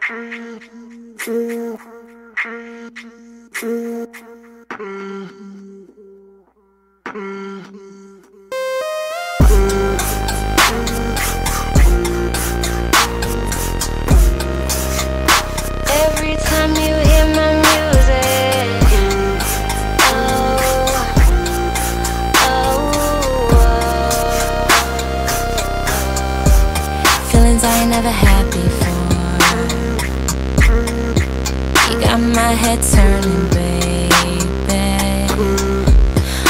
Every time you hear my music, feelings I ain't never had before. You got my head turning, baby.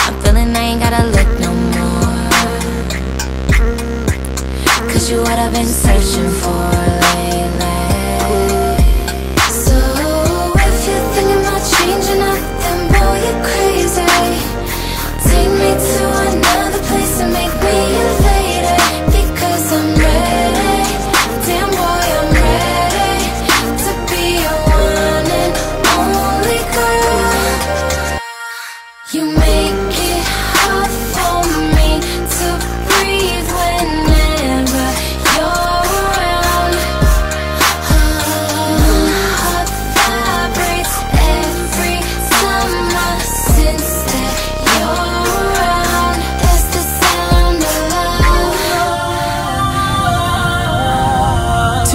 I'm feeling I ain't gotta look no more, 'cause you what I've been searching for lately. So if you're thinking about changing up, then boy, you're crazy. Take me to another place and make me your lady, because I'm ready. Damn boy, I'm ready to be your one and only girl. You make it hard for me to breathe whenever you're around. Heart vibrates every time I sense that you're around. That's the sound of love.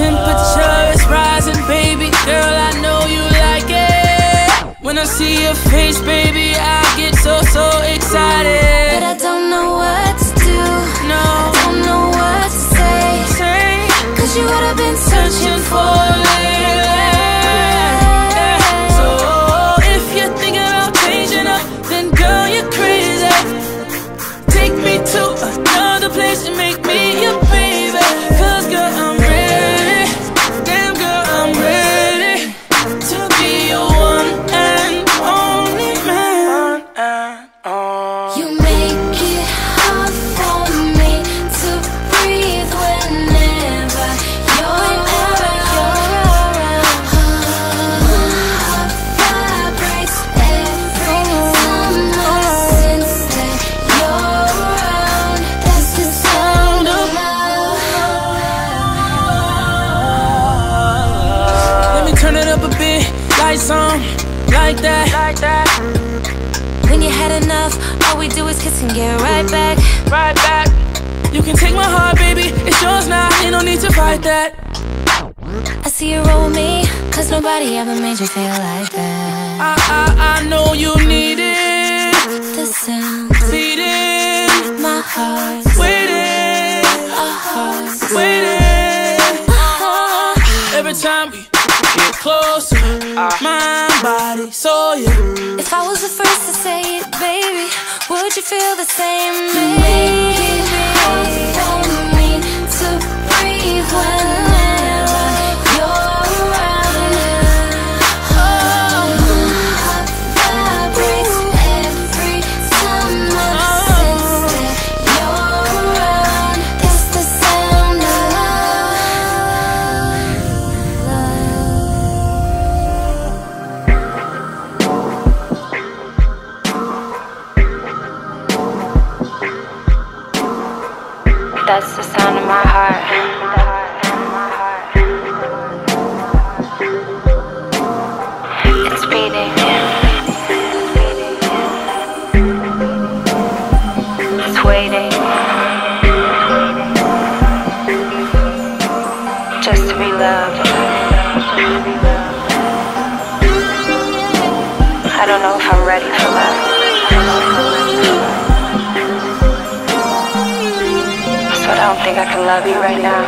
Temperature is rising, baby girl, I know you like it. When I see your face, baby, I get so excited. But I don't know what to do, No, I don't know what to say, 'cause you what I've been searching for lately. So if you're thinking about changing up, then girl, you're crazy. Take me to another place and make me your baby, 'cause girl, I'm ready. Damn girl, I'm ready to be your one and only man. You make it hard for me to breathe whenever you're around. Heart vibrates every time I sense that you're around. That's the sound of love. Let me turn it up a bit, lights on, like that. When you had enough, all we do is kiss and get right back. Right back. You can take my heart, baby, it's yours now, ain't no need to fight that. I see you roll me, 'cause nobody ever made you feel like that. I know you need it. The sound, Beating, my heart, waiting, our hearts. waiting. Every time we get closer, mind, body, soul, yeah. If I was the first to say it, baby, would you feel the same? Make it hard for me to breathe whenever you're around. Heart vibrates every time I sense that you're around. That's the sound of love. That's the sound of my heart. It's beating. It's waiting. Just to be loved. I don't know if I'm ready for love. But I don't think I can love you right now.